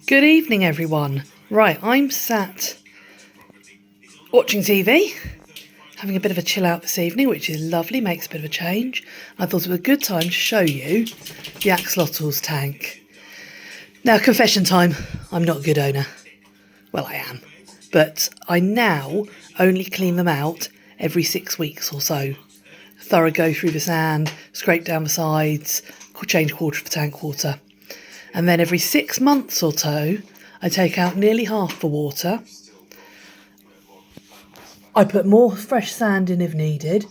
Good evening, everyone. Right, I'm sat watching TV, having a bit of a chill out this evening, which is lovely, makes a bit of a change. I thought it was a good time to show you the axolotl's tank. Now, confession time, I'm not a good owner. Well, I am. But I now only clean them out every 6 weeks or so. Thorough go through the sand, scrape down the sides, change quarter of the tank water. And then every 6 months or so, I take out nearly half the water. I put more fresh sand in if needed,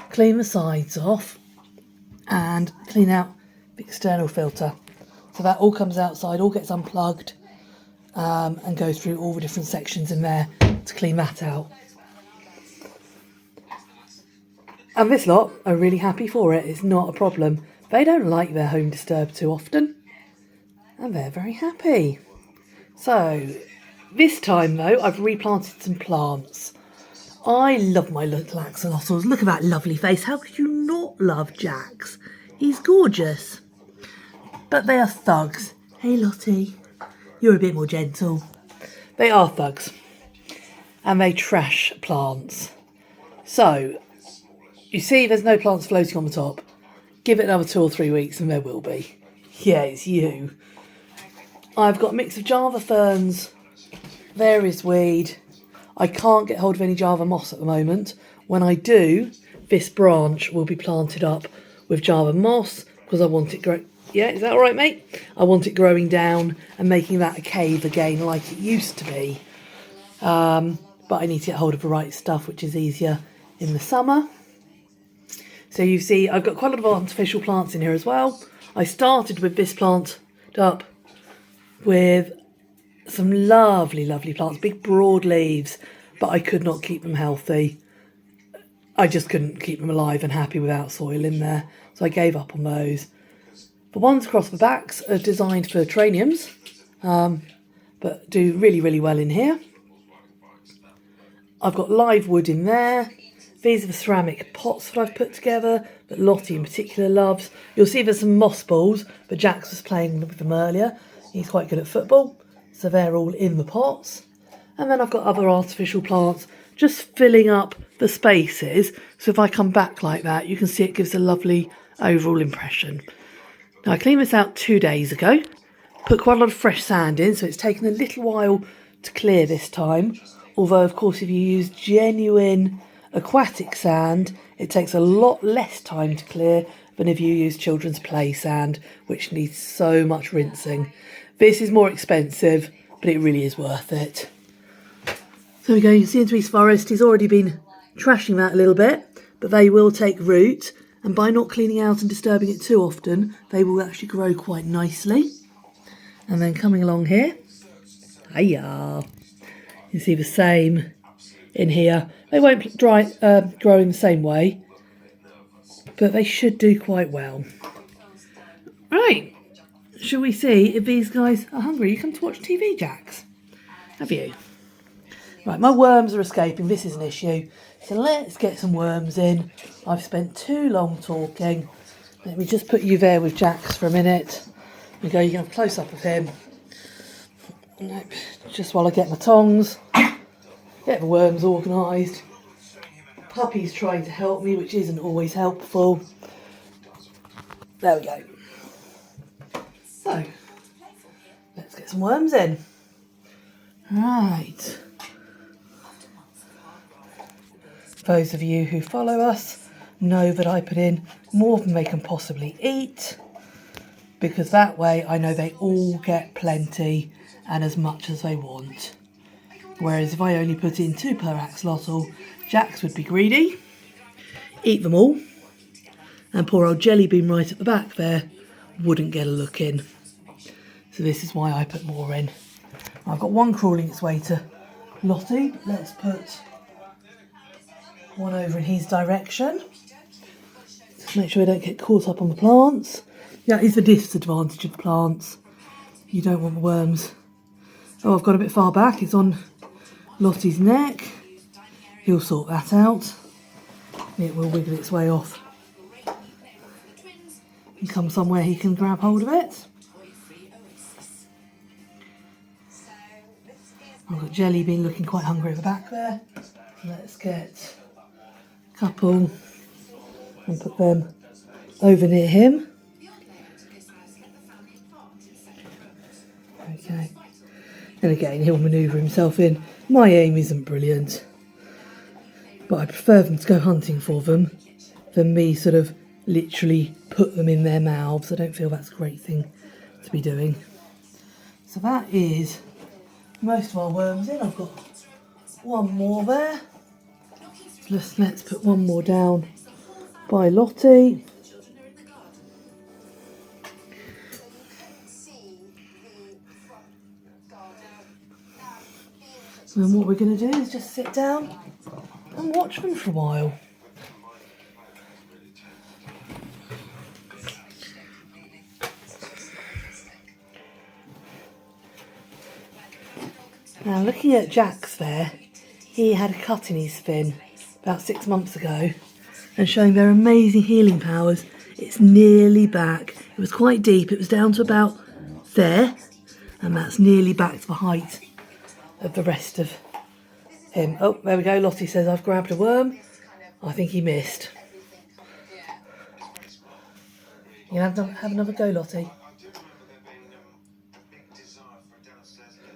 clean the sides off, and clean out the external filter. So that all comes outside, all gets unplugged, and goes through all the different sections in there to clean that out. And this lot are really happy for it. It's not a problem. They don't like their home disturbed too often. And they're very happy. So, this time though, I've replanted some plants. I love my little axolotls. Look at that lovely face. How could you not love Jax? He's gorgeous. But they are thugs. Hey Lottie, you're a bit more gentle. They are thugs. And they trash plants. So, you see there's no plants floating on the top. Give it another 2 or 3 weeks and there will be. Yeah, it's you. I've got a mix of Java ferns, various weed. I can't get hold of any Java moss at the moment. When I do, this branch will be planted up with Java moss because I want it grow. Yeah, is that all right, mate? I want it growing down and making that a cave again like it used to be. But I need to get hold of the right stuff, which is easier in the summer. So you see, I've got quite a lot of artificial plants in here as well. I started with this plant up with some lovely, lovely plants, big broad leaves, but I could not keep them healthy. I just couldn't keep them alive and happy without soil in there, so I gave up on those. The ones across the backs are designed for terrariums, but do really, really well in here. I've got live wood in there. These are the ceramic pots that I've put together that Lottie in particular loves. You'll see there's some moss balls, but Jax was playing with them earlier. He's quite good at football, so they're all in the pots. And then I've got other artificial plants just filling up the spaces. So if I come back like that, you can see it gives a lovely overall impression. Now I cleaned this out 2 days ago. Put quite a lot of fresh sand in, so it's taken a little while to clear this time. Although, of course, if you use genuine aquatic sand, it takes a lot less time to clear than if you use children's play sand, which needs so much rinsing. This is more expensive, but it really is worth it. So we go, you can see into his forest. He's already been trashing that a little bit, but they will take root. And by not cleaning out and disturbing it too often, they will actually grow quite nicely. And then coming along here, hiya, you see the same in here. They won't grow in the same way, but they should do quite well. Right. Shall we see if these guys are hungry? You come to watch TV, Jax? Have you? Right, my worms are escaping. This is an issue. So let's get some worms in. I've spent too long talking. Let me just put you there with Jax for a minute. There we go, you can have a close-up of him. Nope. Just while I get my tongs. Get the worms organised. Puppy's trying to help me, which isn't always helpful. There we go. So, let's get some worms in. Right. Those of you who follow us know that I put in more than they can possibly eat, because that way I know they all get plenty and as much as they want. Whereas if I only put in 2 per axolotl, Jax would be greedy, eat them all, and poor old Jellybean right at the back there wouldn't get a look in. So this is why I put more in. I've got one crawling its way to Lottie. Let's put one over in his direction. Just make sure I don't get caught up on the plants. That is the disadvantage of plants. You don't want the worms. Oh, I've got a bit far back. It's on Lottie's neck. He'll sort that out. It will wiggle its way off and come somewhere he can grab hold of it. We've got Jelly Bean looking quite hungry at the back there. Let's get a couple and put them over near him. Okay. And again, he'll manoeuvre himself in. My aim isn't brilliant, but I prefer them to go hunting for them than me sort of literally put them in their mouths. I don't feel that's a great thing to be doing. So that is most of our worms in. I've got one more there. Let's put one more down by Lottie. And what we're going to do is just sit down and watch them for a while. Now looking at Jack's there, he had a cut in his fin about 6 months ago and showing their amazing healing powers. It's nearly back. It was quite deep, it was down to about there, and that's nearly back to the height of the rest of him. Oh, there we go. Lottie says I've grabbed a worm. I think he missed. You have another go, Lottie.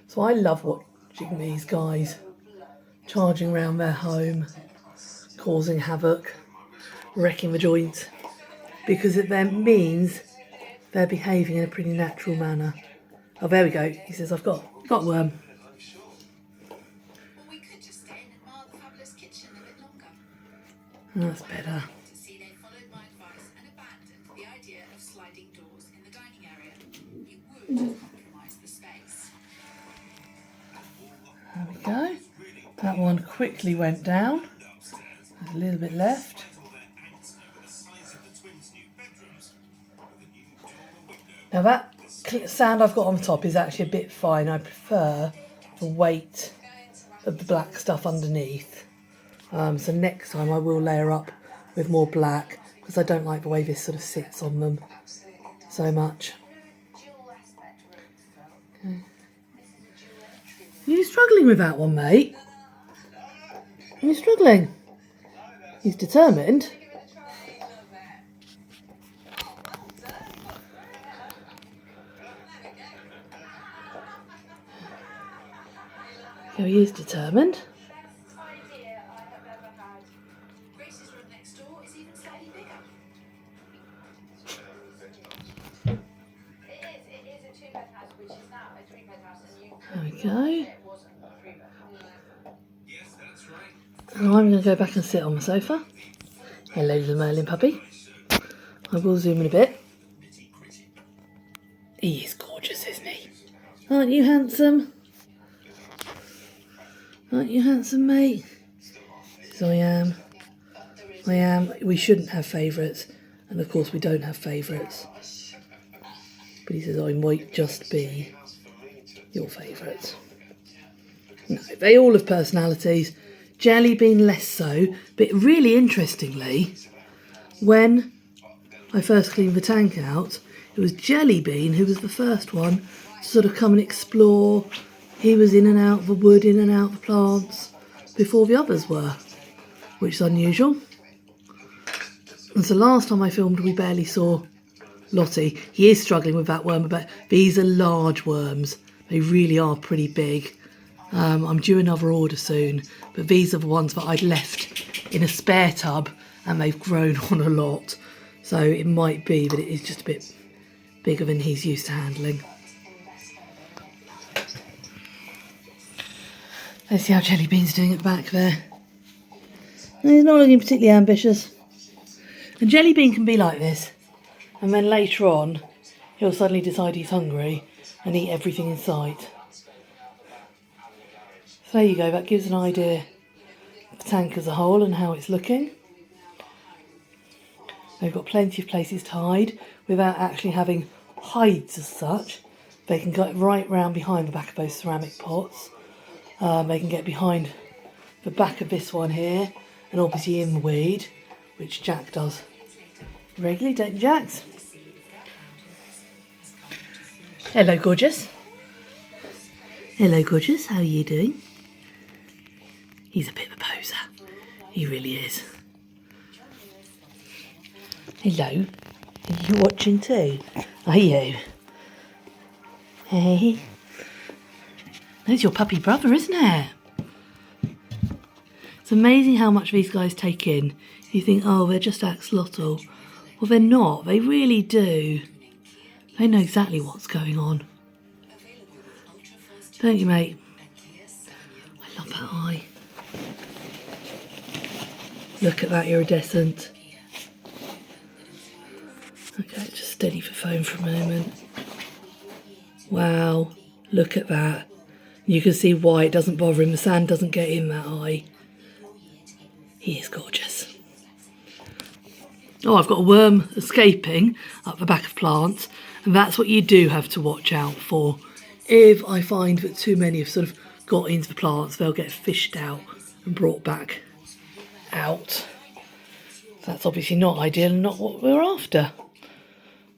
So I love watching these guys charging around their home, causing havoc, wrecking the joint, because it then means they're behaving in a pretty natural manner. Oh, there we go. He says I've got a worm. That's better. There we go. That one quickly went down. There's a little bit left. Now that sand I've got on top is actually a bit fine. I prefer the weight of the black stuff underneath. So next time I will layer up with more black because I don't like the way this sort of sits on them so much. Okay. Are you struggling with that one, mate? Are you struggling? He's determined. So he is determined. There we go. Now I'm going to go back and sit on the sofa. Hello, little Merlin puppy. I will zoom in a bit. He is gorgeous, isn't he? Aren't you handsome? Aren't you handsome, mate? He says, I am. I am. We shouldn't have favourites. And of course we don't have favourites. But he says, I might just be your favourite. No, they all have personalities. Jelly Bean less so. But really interestingly, when I first cleaned the tank out, it was Jelly Bean who was the first one to sort of come and explore. He was in and out of the wood, in and out of the plants before the others were, which is unusual. And so last time I filmed we barely saw Lottie. He is struggling with that worm, but these are large worms. They really are pretty big. I'm due another order soon, but these are the ones that I'd left in a spare tub and they've grown on a lot. So it might be that it is just a bit bigger than he's used to handling. Let's see how Jelly Bean's doing at the back there. He's not looking particularly ambitious. And Jelly Bean can be like this. And then later on, he'll suddenly decide he's hungry and eat everything in sight. So there you go, that gives an idea of the tank as a whole and how it's looking. They've got plenty of places to hide without actually having hides as such. They can go right round behind the back of those ceramic pots. They can get behind the back of this one here and obviously in the weed, which Jack does regularly, don't you, Jax? Hello, gorgeous. Hello, gorgeous. How are you doing? He's a bit of a poser. He really is. Hello. Are you watching too? Are you? Hey. There's your puppy brother, isn't it? It's amazing how much these guys take in. You think, oh, they're just axolotl. Well, they're not. They really do. They know exactly what's going on. Don't you, mate? I love that eye. Look at that iridescent. Okay, just steady for phone for a moment. Wow, look at that. You can see why it doesn't bother him. The sand doesn't get in that eye. He is gorgeous. Oh, I've got a worm escaping up the back of plants, and that's what you do have to watch out for. If I find that too many have sort of got into the plants, they'll get fished out and brought back out. That's obviously not ideal and not what we're after.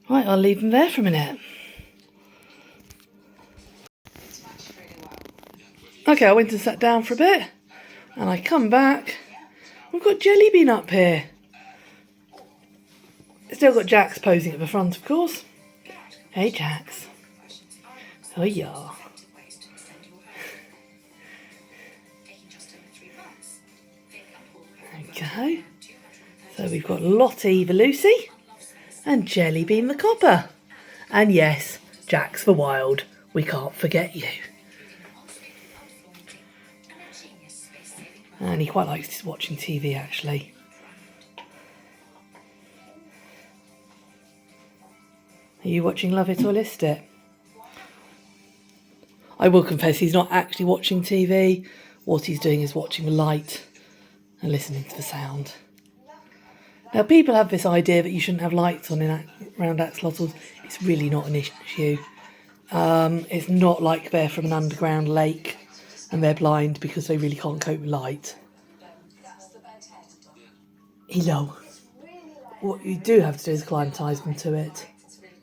Right, I'll leave them there for a minute. Okay, I went and sat down for a bit, and I come back. We've got Jelly Bean up here. Still got Jax posing at the front, of course. Hey, Jax. Oh, yeah. Okay. So we've got Lottie the Lucy and Jelly Bean the Copper. And yes, Jax the Wild. We can't forget you. And he quite likes watching TV, actually. Are you watching Love It or List It? I will confess he's not actually watching TV. What he's doing is watching the light and listening to the sound. Now, people have this idea that you shouldn't have lights on around axolotls. It's really not an issue. It's not like they're from an underground lake and they're blind because they really can't cope with light. Hello. What you do have to do is acclimatise them to it.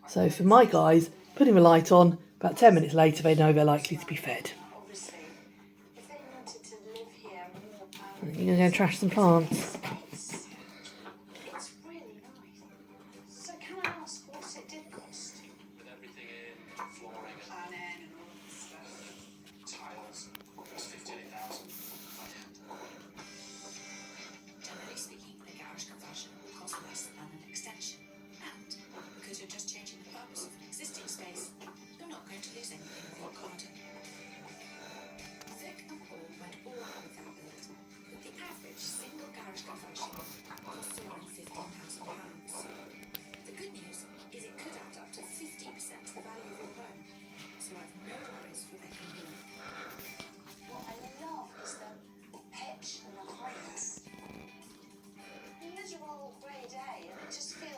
So for my guys, putting the light on, about 10 minutes later they know they're likely to be fed. You're going to go trash some plants.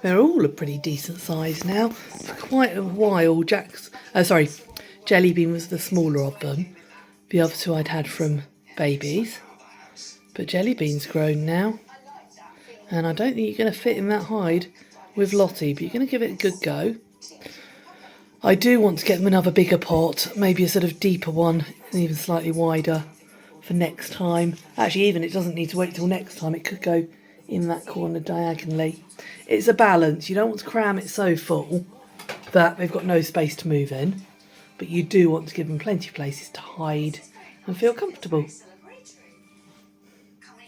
They're all a pretty decent size now. For quite a while, Jelly Bean was the smaller of them. The other two I'd had from babies. But Jelly Bean's grown now. And I don't think you're going to fit in that hide with Lottie, but you're going to give it a good go. I do want to get them another bigger pot, maybe a sort of deeper one, and even slightly wider for next time. Actually, even it doesn't need to wait till next time. It could go in that corner diagonally. It's a balance. You don't want to cram it so full that they've got no space to move in, but you do want to give them plenty of places to hide and feel comfortable. Coming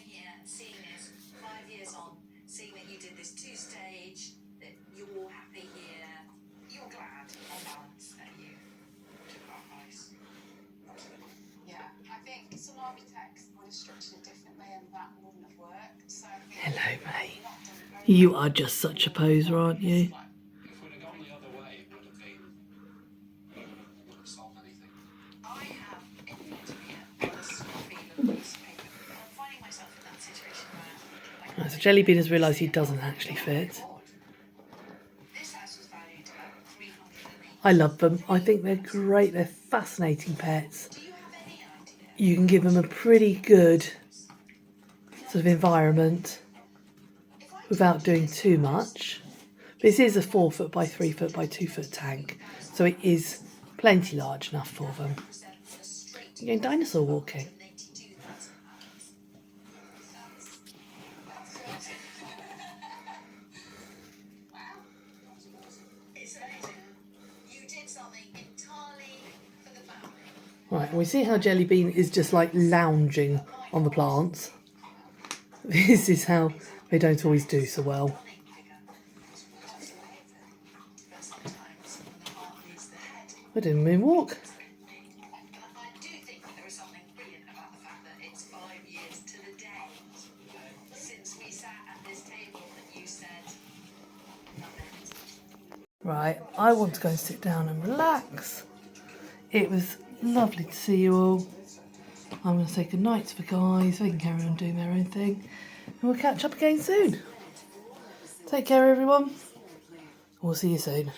here and seeing it 5 years on, seeing that you did this 2-stage, that you're all happy here, you're glad on balance that you took our price. Yeah, I think some architects would have structured it differently and that wouldn't have worked. So Hello, mate. You are just such a poser, aren't you? If we'd have gone the other way, it would have been. It wouldn't have solved anything. I have input here on a scruffy little piece of paper. I'm finding myself in that situation where Right, so Jelly Bean has realised he doesn't actually fit. this house was valued at 380. I love them. I think they're great. They're fascinating pets. Do you have any idea? You can give them a pretty good sort of environment without doing too much. This is a 4 foot by 3 foot by 2 foot tank, so it is plenty large enough for them. You're going dinosaur walking. £82,000. That's good. Wow. It's amazing. You did something entirely for the family. Right, and we see how Jelly Bean is just like lounging on the plants. This is how they don't always do so well. Running figure. That's amazing. But sometimes when the heart leaves the head, We're doing moonwalk. and I do think that there is something brilliant about the fact that it's 5 years to the day since we sat at this table and you said, love it. Right, I want to go and sit down and relax. It was lovely to see you all. I'm going to say goodnight to the guys. They can carry on doing their own thing. And we'll catch up again soon. Take care, everyone. We'll see you soon.